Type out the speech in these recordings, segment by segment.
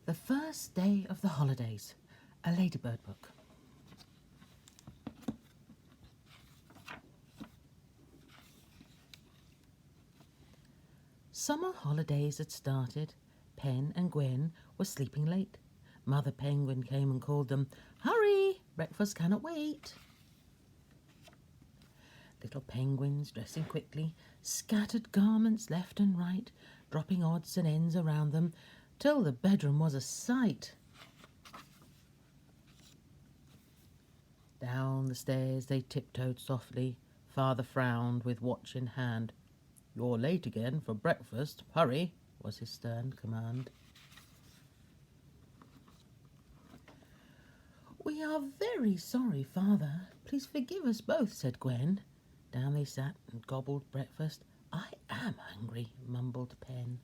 The First Day of the Holidays, a Ladybird book. Summer holidays had started. Pen and Gwen were sleeping late. Mother Penguin came and called them, "Hurry, breakfast cannot wait." Little penguins, dressing quickly, scattered garments left and right, dropping odds and ends around them, till the bedroom was a sight. Down the stairs they tiptoed softly. Father frowned with watch in hand. "You're late again for breakfast. Hurry," was his stern command. "We are very sorry, Father. Please forgive us both," said Gwen. Down they sat and gobbled breakfast. "I am hungry," mumbled Pen.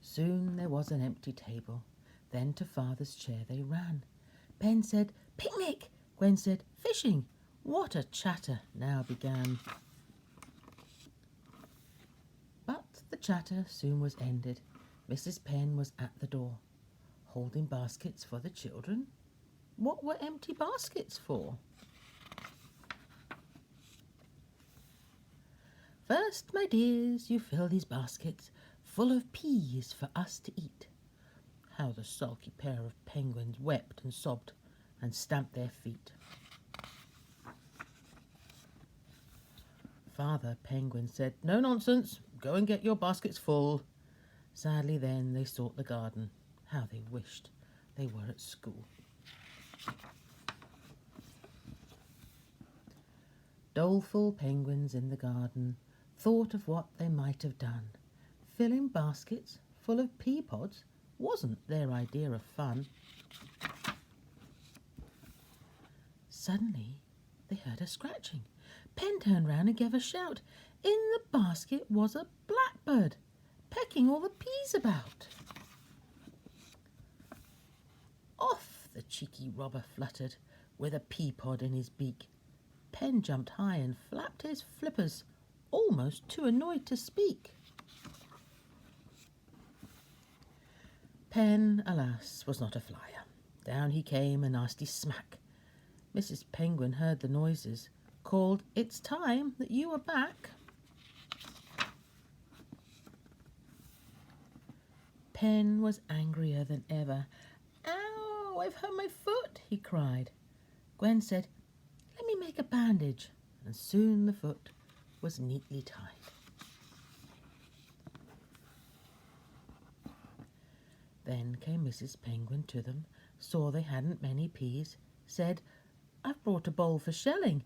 Soon there was an empty table. Then to Father's chair they ran. Pen said, "Picnic!" Gwen said, "Fishing!" What a chatter now began. But the chatter soon was ended. Mrs. Pen was at the door, holding baskets for the children. What were empty baskets for? "First, my dears, you fill these baskets full of peas for us to eat." How the sulky pair of penguins wept and sobbed and stamped their feet. Father Penguin said, "No nonsense, go and get your baskets full." Sadly then they sought the garden. How they wished they were at school. Doleful penguins in the garden thought of what they might have done. Filling baskets full of pea pods wasn't their idea of fun. Suddenly they heard a scratching. Pen turned round and gave a shout. In the basket was a blackbird, pecking all the peas about. Off the cheeky robber fluttered, with a pea pod in his beak. Pen jumped high and flapped his flippers, almost too annoyed to speak. Pen, alas, was not a flyer. Down he came, a nasty smack. Mrs. Penguin heard the noises, called, "It's time that you were back." Pen was angrier than ever. "Ow, I've hurt my foot," he cried. Gwen said, "Let me make a bandage," and soon the foot was neatly tied. Then came Mrs. Penguin to them, saw they hadn't many peas, said, "I've brought a bowl for shelling.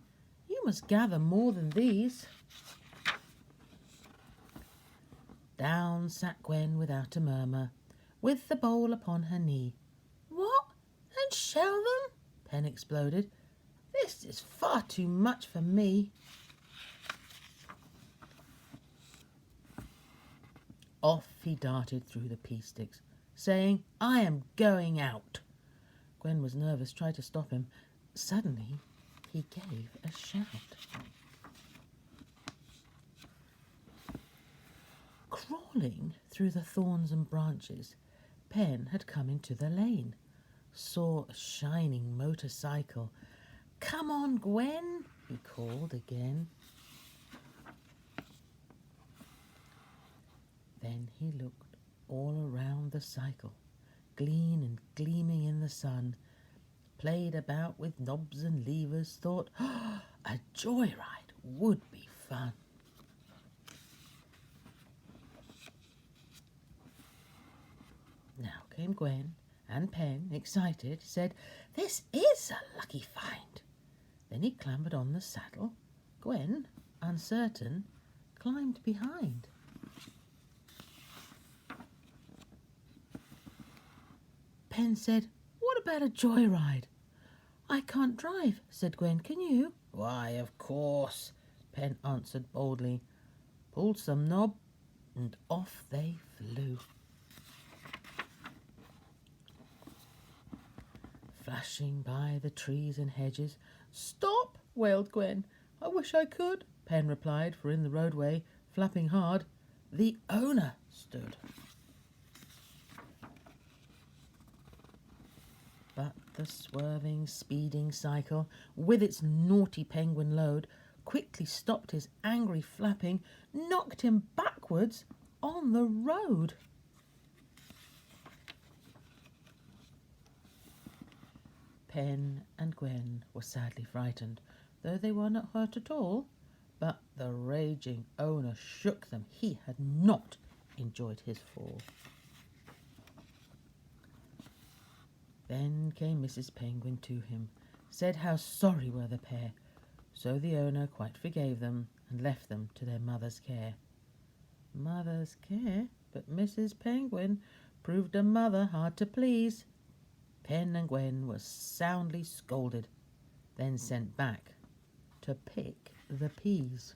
You must gather more than these." Down sat Gwen without a murmur, with the bowl upon her knee. "What? And shell them?" Pen exploded. "This is far too much for me." Off he darted through the pea sticks, saying, "I am going out." Gwen was nervous, tried to stop him. Suddenly he gave a shout. Crawling through the thorns and branches, Pen had come into the lane, saw a shining motorcycle. "Come on, Gwen," he called again. Then he looked all around the cycle, clean and gleaming in the sun, played about with knobs and levers, thought, a joyride would be fun. Now came Gwen, and Pen, excited, said, "This is a lucky find." Then he clambered on the saddle. Gwen, uncertain, climbed behind. Pen said, "What about a joyride?" "I can't drive," said Gwen. "Can you?" "Why, of course," Pen answered boldly, pulled some knob, and off they flew. Flashing by the trees and hedges. "Stop!" wailed Gwen. "I wish I could," Pen replied, for in the roadway, flapping hard, the owner stood. But the swerving, speeding cycle, with its naughty penguin load, quickly stopped his angry flapping, knocked him backwards on the road. Pen and Gwen were sadly frightened, though they were not hurt at all. But the raging owner shook them. He had not enjoyed his fall. Then came Mrs. Penguin to him, said how sorry were the pair. So the owner quite forgave them and left them to their mother's care. Mother's care? But Mrs. Penguin proved a mother hard to please. Pen and Gwen were soundly scolded, then sent back to pick the peas.